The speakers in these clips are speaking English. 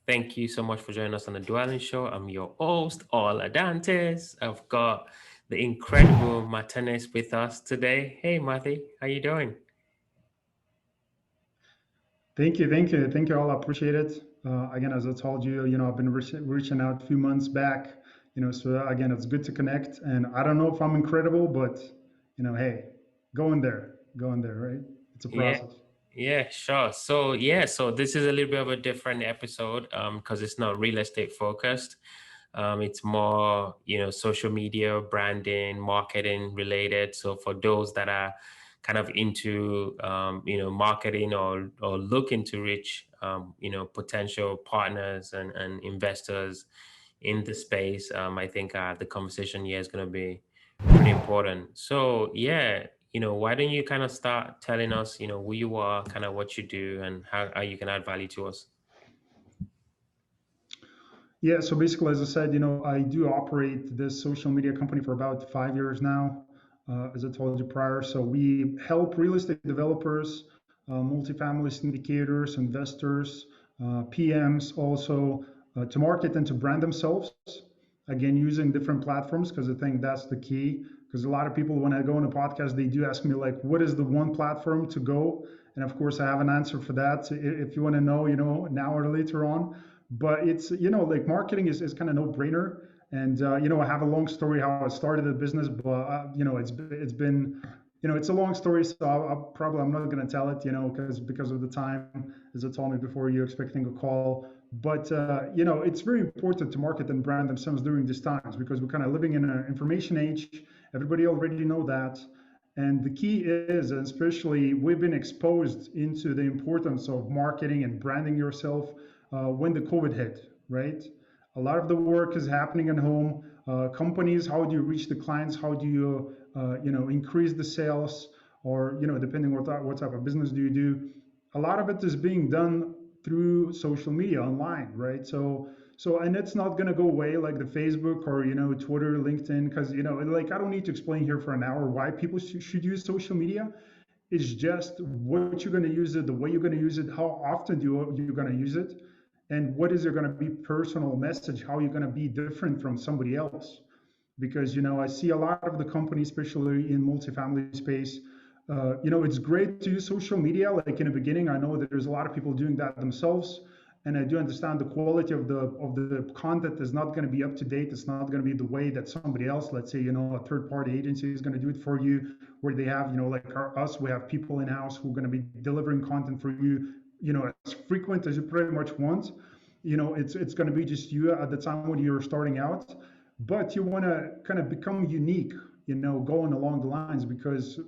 Thank you so much for joining us on the Dwelling Show. I'm your host, All Adantes. I've got the incredible Martynas with us today. Hey, Marty, how you doing? Thank you all. I appreciate it. Again, as I told you, I've been reaching out a few months back. So again, it's good to connect. And I don't know if I'm incredible, but hey, go in there, right? It's a Yeah, process. yeah, sure. So this is a little bit of a different episode because it's not real estate focused. It's more, social media, branding, marketing related. So for those that are kind of into, marketing or looking to reach, potential partners and investors in the space, I think the conversation here is going to be pretty important. So yeah, why don't you kind of start telling us, who you are, kind of what you do, and how you can add value to us. Yeah. So basically, as I said, I do operate this social media company for about 5 years now, as I told you prior. So we help real estate developers, multifamily syndicators, investors, PMs also to market and to brand themselves. Again, using different platforms because I think that's the key. Because a lot of people, when I go on a podcast, they do ask me like, "What is the one platform to go?" And of course, I have an answer for that. So if you want to know, now or later on. But it's like marketing is kind of no brainer. And I have a long story how I started the business, but it's been it's a long story, so I'm not going to tell it, because of the time, as I told me before, you're expecting a call. But it's very important to market and brand themselves during these times because we're kind of living in an information age. Everybody already know that. And the key is, and especially we've been exposed into the importance of marketing and branding yourself when the COVID hit, right? A lot of the work is happening at home. Companies, how do you reach the clients? How do you, increase the sales? Or, depending what type of business do you do? A lot of it is being done through social media online, right? And it's not going to go away like the Facebook or Twitter, LinkedIn, because like I don't need to explain here for an hour why people should use social media. It's just what you're going to use it, the way you're going to use it, how often you're going to use it, and what is your going to be personal message, how you're going to be different from somebody else. Because I see a lot of the companies, especially in multifamily space, it's great to use social media. Like in the beginning, I know that there's a lot of people doing that themselves, and I do understand the quality of the content is not going to be up to date. It's not going to be the way that somebody else, let's say, a third party agency is going to do it for you, where they have, like us, we have people in house who are going to be delivering content for you, as frequent as you pretty much want. It's going to be just you at the time when you're starting out, but you want to kind of become unique, going along the lines because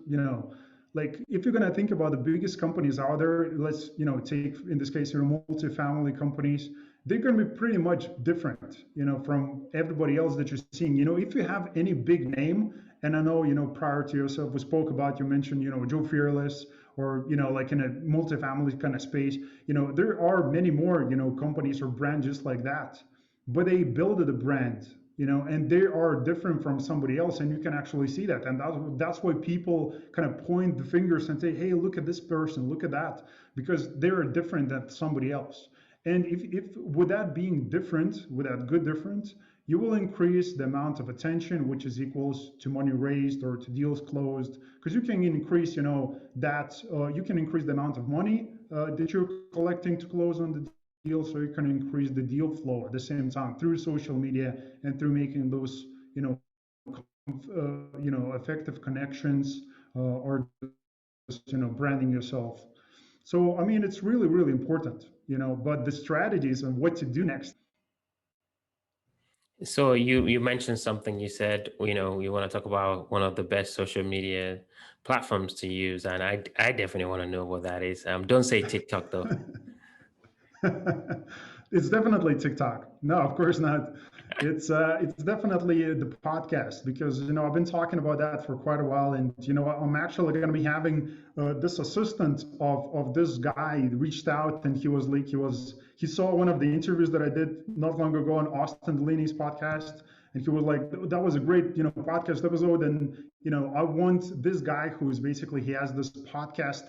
like if you're going to think about the biggest companies out there, let's take in this case multifamily companies, they're going to be pretty much different from everybody else that you're seeing. If you have any big name, and I know prior to yourself we spoke about, you mentioned Joe Fearless, or like in a multifamily kind of space, there are many more companies or brands just like that, but they build the brand, and they are different from somebody else, and you can actually see that, and that's why people kind of point the fingers and say, hey, look at this person, look at that, because they're different than somebody else. And if with that being different, with that good difference, you will increase the amount of attention, which is equals to money raised or to deals closed, because you can increase, that you can increase the amount of money that you're collecting to close on the deal, so you can increase the deal flow at the same time through social media and through making those, effective connections, or just, branding yourself. So, I mean, it's really, really important, but the strategies and what to do next. So you mentioned something. You said, you want to talk about one of the best social media platforms to use, and I definitely want to know what that is. Don't say TikTok though. It's definitely TikTok. No, of course not. It's definitely the podcast, because I've been talking about that for quite a while, and I'm actually going to be having this assistant of this guy reached out, and he saw one of the interviews that I did not long ago on Austin Delaney's podcast, and he was like, that was a great podcast episode, and I want this guy who's basically, he has this podcast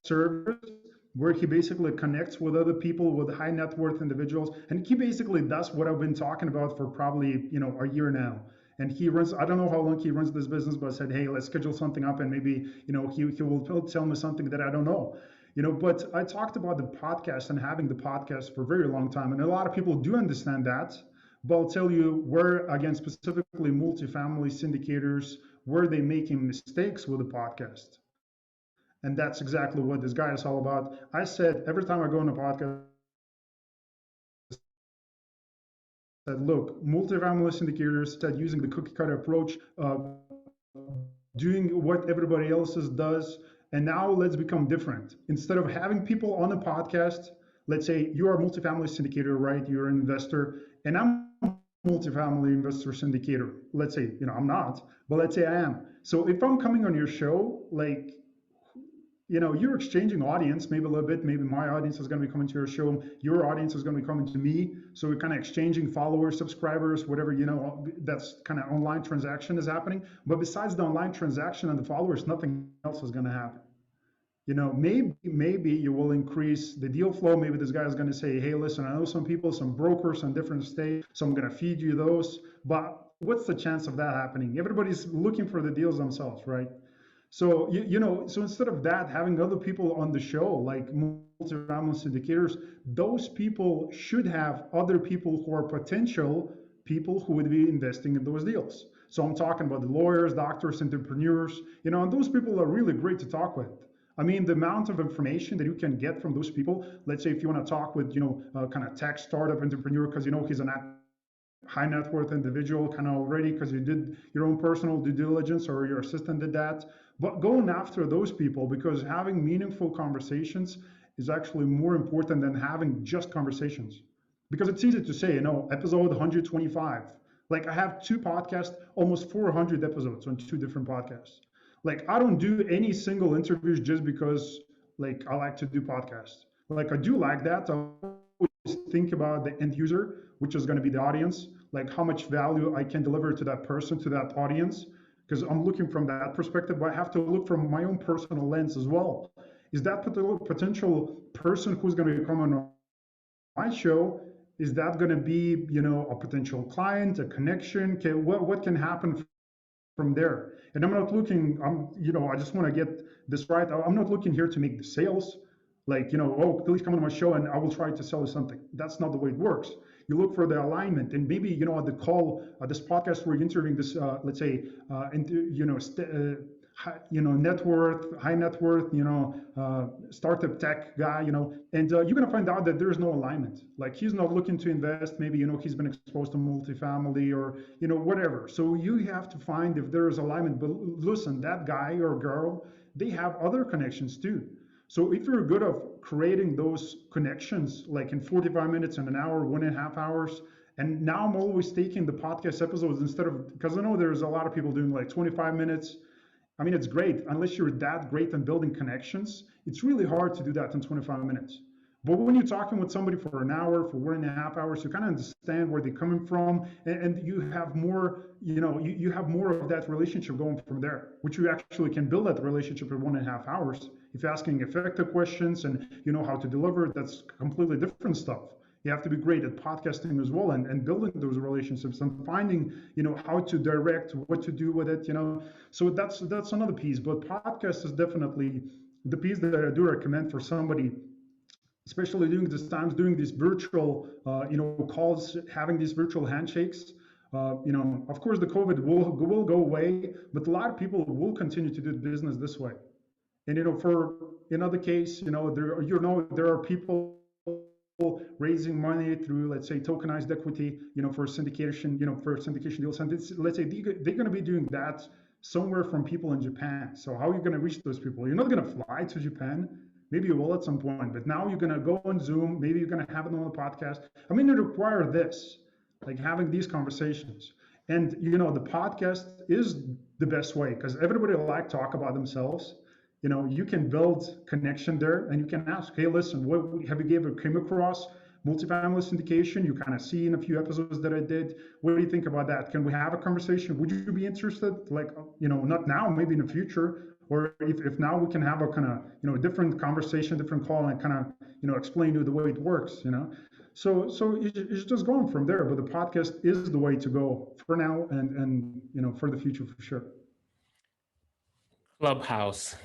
service where he basically connects with other people, with high net worth individuals, and he basically does what I've been talking about for probably a year now. And he runs, I don't know how long he runs this business, but I said, hey, let's schedule something up, and maybe he will tell me something that I don't know. But I talked about the podcast and having the podcast for a very long time, and a lot of people do understand that. But I'll tell you where, again, specifically multifamily syndicators, where they making mistakes with the podcast. And that's exactly what this guy is all about. I said every time I go on a podcast, said, look, multifamily syndicators said using the cookie cutter approach, doing what everybody else does, and now let's become different. Instead of having people on a podcast, let's say you are a multifamily syndicator, right? You're an investor, and I'm a multifamily investor syndicator. Let's say, I'm not, but let's say I am. So if I'm coming on your show, like, you're exchanging audience, maybe a little bit. Maybe my audience is going to be coming to your show. Your audience is going to be coming to me. So we're kind of exchanging followers, subscribers, whatever, that's kind of online transaction is happening. But besides the online transaction and the followers, nothing else is going to happen. Maybe you will increase the deal flow. Maybe this guy is going to say, hey, listen, I know some people, some brokers in different states, so I'm going to feed you those. But what's the chance of that happening? Everybody's looking for the deals themselves, right? So so instead of that, having other people on the show like multifamily syndicators, those people should have other people who are potential people who would be investing in those deals. So I'm talking about the lawyers, doctors, entrepreneurs, and those people are really great to talk with. I mean, the amount of information that you can get from those people. Let's say if you want to talk with, kind of tech startup entrepreneur, because he's an high net worth individual kind of already because you did your own personal due diligence or your assistant did that. But going after those people, because having meaningful conversations is actually more important than having just conversations. Because it's easy to say, episode 125. Like I have two podcasts, almost 400 episodes on two different podcasts. Like I don't do any single interviews just because like I like to do podcasts. Like I do like that. I always think about the end user, which is going to be the audience, like how much value I can deliver to that person, to that audience, because I'm looking from that perspective, but I have to look from my own personal lens as well. Is that potential person who's going to come on my show, is that going to be, a potential client, a connection? What can happen from there? And I'm not looking, I just want to get this right. I'm not looking here to make the sales. Like, oh, please come on my show and I will try to sell you something. That's not the way it works. You look for the alignment, and maybe at the call, this podcast we're interviewing this, let's say, net worth, high net worth, startup tech guy, and you're gonna find out that there's no alignment. Like he's not looking to invest. Maybe he's been exposed to multifamily or whatever. So you have to find if there is alignment. But listen, that guy or girl, they have other connections too. So if you're good at creating those connections, like in 45 minutes and an hour, 1.5 hours, and now I'm always taking the podcast episodes instead of, because I know there's a lot of people doing like 25 minutes. I mean, it's great. Unless you're that great in building connections, it's really hard to do that in 25 minutes. But when you're talking with somebody for an hour, for 1.5 hours, you kind of understand where they're coming from, and you have more, you have more of that relationship going from there, which you actually can build that relationship in 1.5 hours. If you're asking effective questions and you know how to deliver, that's completely different stuff. You have to be great at podcasting as well, and building those relationships and finding, how to direct, what to do with it, So that's another piece. But podcast is definitely the piece that I do recommend for somebody, especially during these times, doing these virtual, calls, having these virtual handshakes. Of course, the COVID will go away, but a lot of people will continue to do business this way. And for another case, there are people raising money through, let's say, tokenized equity, for syndication, for syndication deals. And let's say they're going to be doing that somewhere from people in Japan. So how are you going to reach those people? You're not going to fly to Japan. Maybe you will at some point, but now you're going to go on Zoom. Maybe you're going to have it on the podcast. I mean, it requires this, like having these conversations. And, the podcast is the best way because everybody like talk about themselves. You can build connection there, and you can ask, hey, listen, what have you came across multifamily syndication? You kind of see in a few episodes that I did. What do you think about that? Can we have a conversation? Would you be interested? Like, not now, maybe in the future. Or if now we can have a kind of, different conversation, different call, and kind of, explain to you the way it works, so it's just going from there. But the podcast is the way to go for now, and for the future for sure. Clubhouse.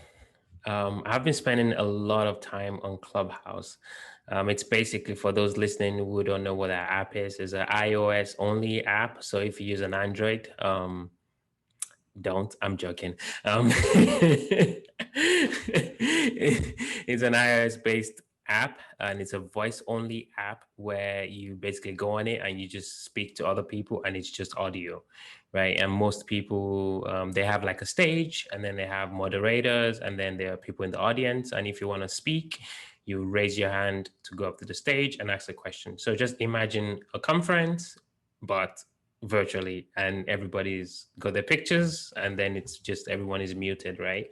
I've been spending a lot of time on Clubhouse. It's basically, for those listening who don't know what that app is an iOS only app. So if you use an Android, don't. I'm joking. It's an iOS based app, and it's a voice only app where you basically go on it and you just speak to other people, and it's just audio, right? And most people, they have like a stage, and then they have moderators, and then there are people in the audience. And if you want to speak, you raise your hand to go up to the stage and ask a question. So just imagine a conference, but virtually, and everybody's got their pictures, and then it's just everyone is muted, right?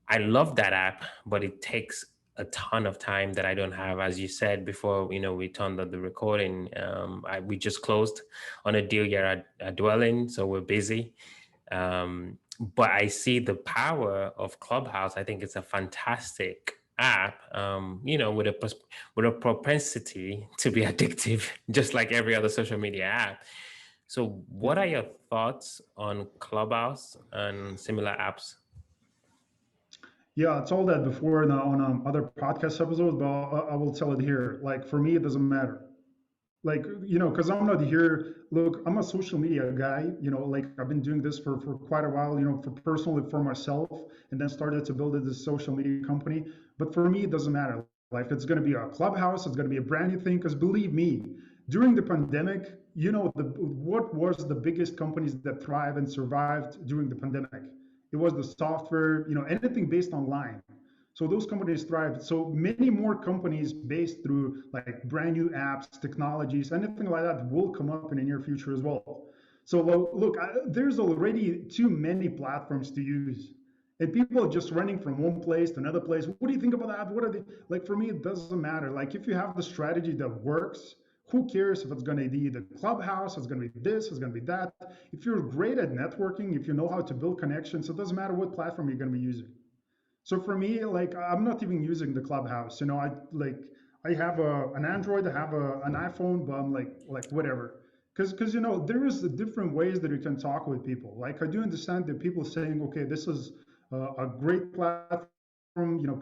I love that app, but it takes a ton of time that I don't have. As you said before, we turned on the recording. We just closed on a deal here at Dwelling, so we're busy. But I see the power of Clubhouse. I think it's a fantastic app, with a propensity to be addictive, just like every other social media app. So, what are your thoughts on Clubhouse and similar apps? Yeah, I told that before on other podcast episodes, but I will tell it here. Like for me, it doesn't matter. Like because I'm not here. Look, I'm a social media guy. Like I've been doing this for quite a while. For personally for myself, and then started to build this social media company. But for me, it doesn't matter. Like it's going to be a Clubhouse. It's going to be a brand new thing. Because believe me, during the pandemic, what was the biggest companies that thrived and survived during the pandemic? It was the software, anything based online. So those companies thrived. So many more companies based through like brand new apps, technologies, anything like that will come up in the near future as well. So look, there's already too many platforms to use, and people are just running from one place to another place. What do you think about that? What are they like? For me, it doesn't matter. Like if you have the strategy that works, who cares if it's going to be the Clubhouse, it's going to be this, it's going to be that. If you're great at networking, if you know how to build connections, it doesn't matter what platform you're going to be using. So for me, like I'm not even using the Clubhouse. I have an Android, I have an iPhone, but I'm like whatever. Because there is different ways that you can talk with people. Like I do understand that people saying, okay, this is a great platform.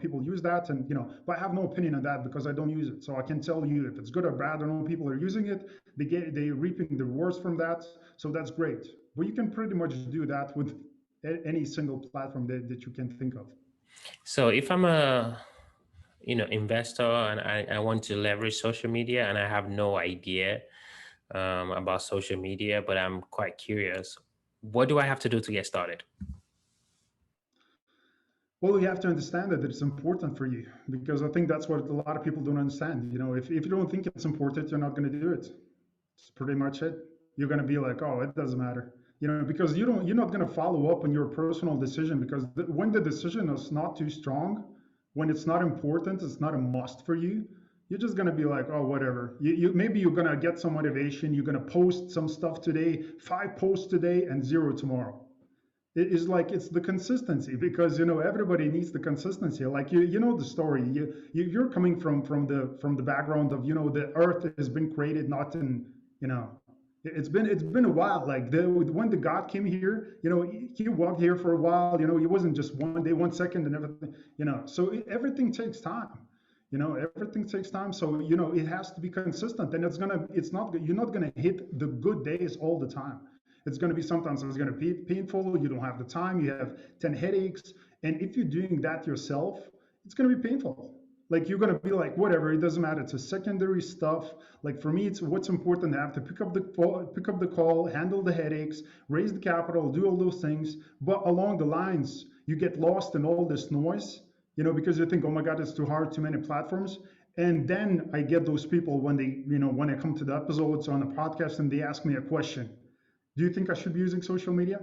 People use that, and but I have no opinion on that because I don't use it. So I can tell you if it's good or bad. I know people are using it. They reaping the rewards from that. So that's great. But you can pretty much do that with any single platform that you can think of. So, if I'm a investor, and I want to leverage social media, and I have no idea about social media, but I'm quite curious, what do I have to do to get started? Well, you have to understand that it's important for you because I think that's what a lot of people don't understand. If you don't think it's important, you're not going to do it. It's pretty much it. You're going to be like, oh, it doesn't matter. Because you're not going to follow up on your personal decision because when the decision is not too strong, when it's not important, it's not a must for you. You're just going to be like, oh, whatever. Maybe you're going to get some motivation. You're going to post some stuff today, 5 posts today, and 0 tomorrow. It is like it's the consistency because everybody needs the consistency. Like you know the story. You're coming from the background of the earth has been created not in you know it's been a while. Like when the God came here, he walked here for a while. He wasn't just one day, 1 second, and everything. So everything takes time. Everything takes time. So it has to be consistent, and it's not you're not gonna hit the good days all the time. It's going to be sometimes it's going to be painful. You don't have the time. You have 10 headaches. And if you're doing that yourself, it's going to be painful. Like you're going to be like, whatever, it doesn't matter. It's a secondary stuff. Like for me, it's what's important. I have to pick up the call, handle the headaches, raise the capital, do all those things. But along the lines, you get lost in all this noise, because you think, oh my God, it's too hard, too many platforms. And then I get those people when when I come to the episodes on the podcast and they ask me a question. Do you think I should be using social media?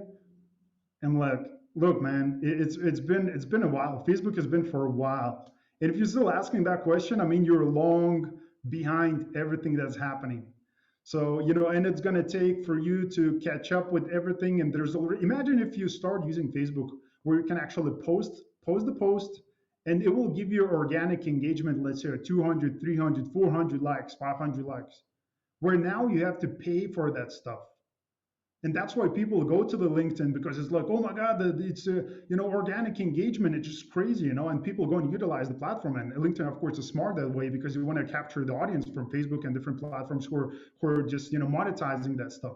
I'm like, look, man, it's been a while. Facebook has been for a while. And if you're still asking that question, I mean, you're long behind everything that's happening. So, and it's going to take for you to catch up with everything. And there's already, imagine if you start using Facebook where you can actually post the post, and it will give you organic engagement, let's say 200, 300, 400 likes, 500 likes, where now you have to pay for that stuff. And that's why people go to the LinkedIn, because it's like, oh my god, it's organic engagement. It's just crazy, and people go and utilize the platform. And LinkedIn, of course, is smart that way, because you want to capture the audience from Facebook and different platforms who are just monetizing that stuff.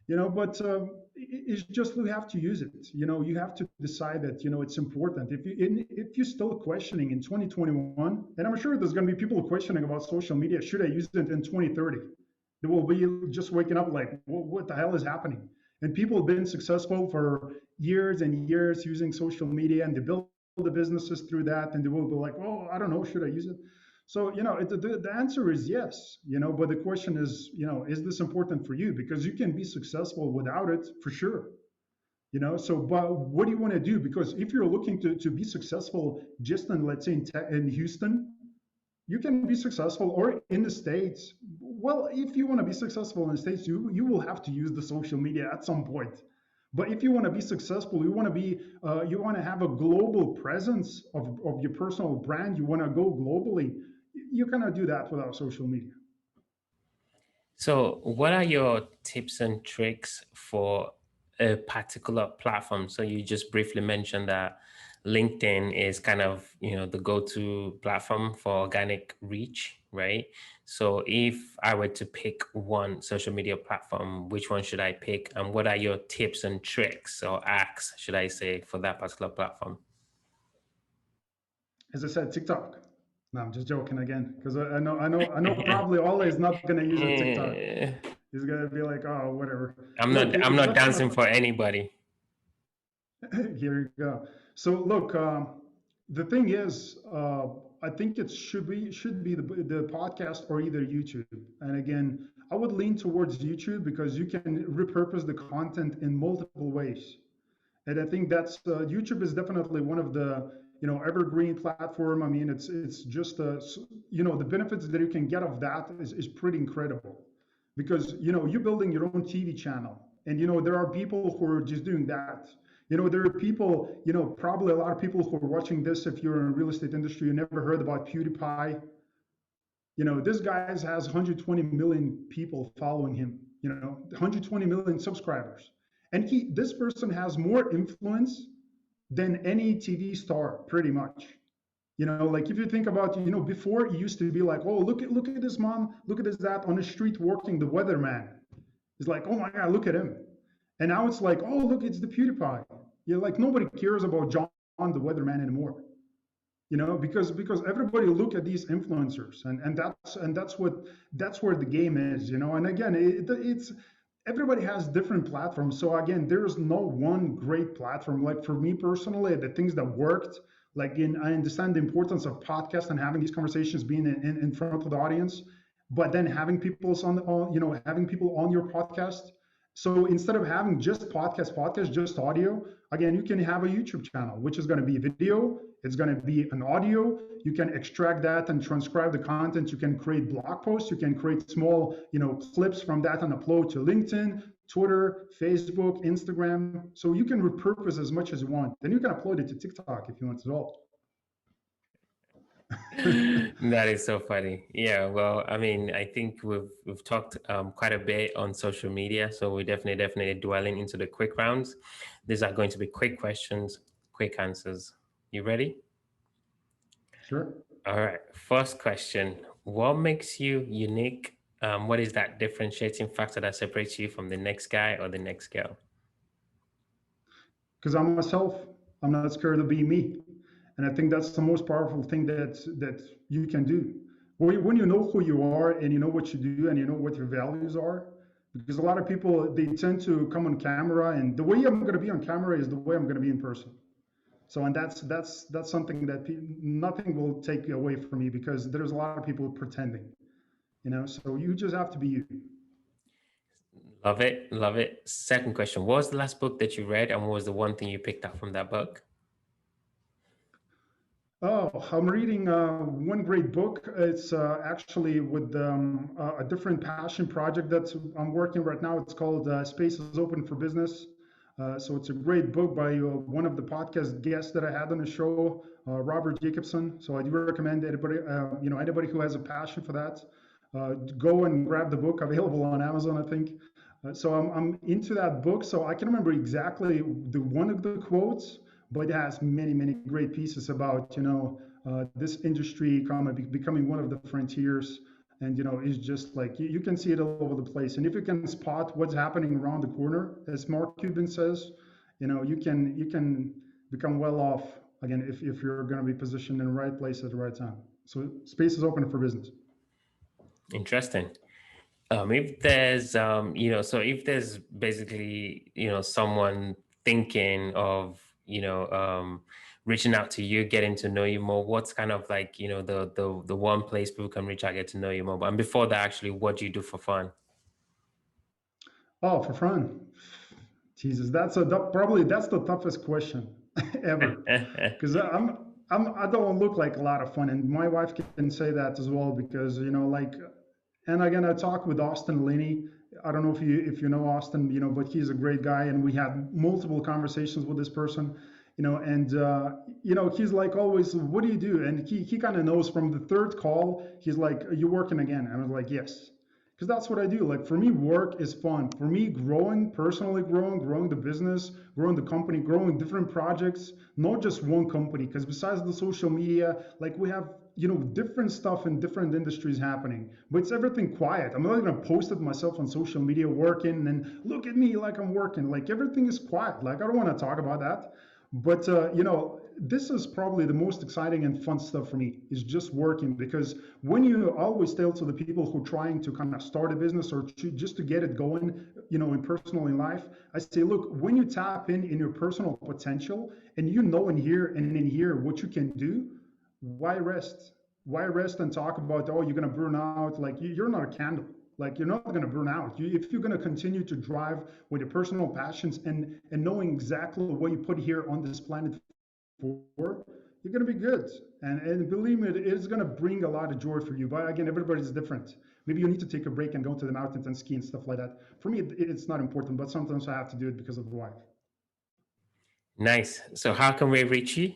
But it's just, we have to use it. You have to decide that it's important. If you're still questioning in 2021, and I'm sure there's going to be people questioning about social media, should I use it in 2030? They will be just waking up like, what the hell is happening? And people have been successful for years and years using social media, and they build the businesses through that, and they will be like, oh, I don't know, should I use it? So, the answer is yes, but the question is this important for you? Because you can be successful without it for sure. So, but what do you want to do? Because if you're looking to be successful just in, let's say, in Houston, you can be successful, or in the States. Well, if you want to be successful in the States, you will have to use the social media at some point. But if you want to be successful, you want to have a global presence of your personal brand, you want to go globally, you cannot do that without social media. So, what are your tips and tricks for a particular platform? So, you just briefly mentioned that LinkedIn is kind of, the go-to platform for organic reach, right? So, if I were to pick one social media platform, which one should I pick? And what are your tips and tricks, or acts, should I say, for that particular platform? As I said, TikTok. No, I'm just joking again, because I know probably Ole is not going to use a TikTok. He's going to be like, oh, whatever. Look, I'm it's not dancing definitely. for anybody. Here you go. So look, the thing is, I think it should be the podcast or either YouTube. And again, I would lean towards YouTube, because you can repurpose the content in multiple ways. And I think that's YouTube is definitely one of the evergreen platform. I mean, it's just the benefits that you can get of that is pretty incredible, because you're building your own TV channel, and there are people who are just doing that. There are people, probably a lot of people who are watching this, if you're in the real estate industry, you never heard about PewDiePie. This guy has 120 million people following him, 120 million subscribers. And this person has more influence than any TV star, pretty much. Like if you think about, before it used to be like, oh, look at this mom, look at this dad on the street working, the weatherman. It's like, oh my God, look at him. And now it's like, oh, look, it's the PewDiePie. Like nobody cares about John the weatherman anymore. Because everybody look at these influencers, and that's where the game is. And again, it's everybody has different platforms. So again, there's no one great platform. Like for me personally, the things that worked, I understand the importance of podcasts and having these conversations, being in front of the audience, but then having people having people on your podcast. So instead of having just podcast, just audio, again, you can have a YouTube channel, which is going to be video. It's going to be an audio. You can extract that and transcribe the content. You can create blog posts. You can create small, clips from that and upload to LinkedIn, Twitter, Facebook, Instagram. So you can repurpose as much as you want. Then you can upload it to TikTok if you want as well. That is so funny. Yeah, well, I mean, I think we've talked quite a bit on social media, so we're definitely dwelling into the quick rounds. These are going to be quick questions, quick answers. You ready? Sure. All right. First question: what makes you unique? What is that differentiating factor that separates you from the next guy or the next girl? Because I'm myself. I'm not scared to be me. And I think that's the most powerful thing that you can do. When you know who you are, and you know what you do, and you know what your values are, because a lot of people, they tend to come on camera, and the way I'm going to be on camera is the way I'm going to be in person. So, and that's something that nothing will take away from me, because there's a lot of people pretending, so you just have to be you. Love it, love it. Second question: what was the last book that you read, and what was the one thing you picked up from that book? Oh, I'm reading one great book. It's actually with a different passion project that I'm working right now. It's called Space is Open for Business. So it's a great book by one of the podcast guests that I had on the show, Robert Jacobson. So I do recommend anybody, anybody who has a passion for that, go and grab the book, available on Amazon, I think. So I'm into that book. So I can remember exactly the one of the quotes, but it has many, many great pieces about, this industry becoming one of the frontiers. And, it's just like you can see it all over the place. And if you can spot what's happening around the corner, as Mark Cuban says, you can become well off again if you're going to be positioned in the right place at the right time. So space is open for business. Interesting. If there's so if there's basically someone thinking of reaching out to you, getting to know you more, what's kind of like the one place people can reach out, get to know you more? And before that, actually, what do you do for fun? Oh, for fun. Jesus, probably that's the toughest question ever, because I don't look like a lot of fun, and my wife can say that as well because like, and again I talked with Austin Linney. I don't know if you know Austin, but he's a great guy, and we had multiple conversations with this person, and he's like always, what do you do? And he kind of knows from the third call. He's like, are you working again? And I was like, yes, because that's what I do. Like for me, work is fun. For me, personally growing the business, growing the company, growing different projects, not just one company. Because besides the social media, like we have, different stuff in different industries happening, but it's everything quiet. I'm not gonna post it myself on social media working and look at me like I'm working. Like everything is quiet. Like I don't want to talk about that. But this is probably the most exciting and fun stuff for me is just working, because when you always tell to the people who are trying to kind of start a business or just to get it going, in personal in life, I say, look, when you tap in your personal potential and in here what you can do, why rest? Why rest and talk about, oh, you're going to burn out? Like you're not a candle. Like you're not going to burn out. If you're going to continue to drive with your personal passions and knowing exactly what you put here on this planet for, you're going to be good. And believe me, it's going to bring a lot of joy for you. But again, everybody's different. Maybe you need to take a break and go to the mountains and ski and stuff like that. For me, it's not important, but sometimes I have to do it because of the wife. Nice. So how can we reach you?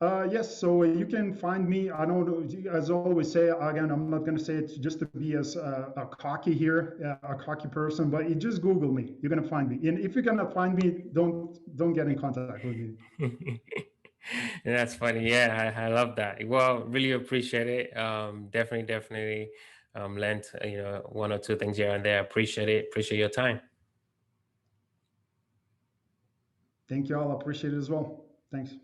Yes, so you can find me. I don't, as I always say, again, I'm not going to say it just to be as a cocky here, a cocky person, but you just Google me. You're going to find me. And if you're going to find me, don't get in contact with me. That's funny. Yeah, I love that. Well, really appreciate it. Definitely learned one or two things here and there. Appreciate it. Appreciate your time. Thank you all. I appreciate it as well. Thanks.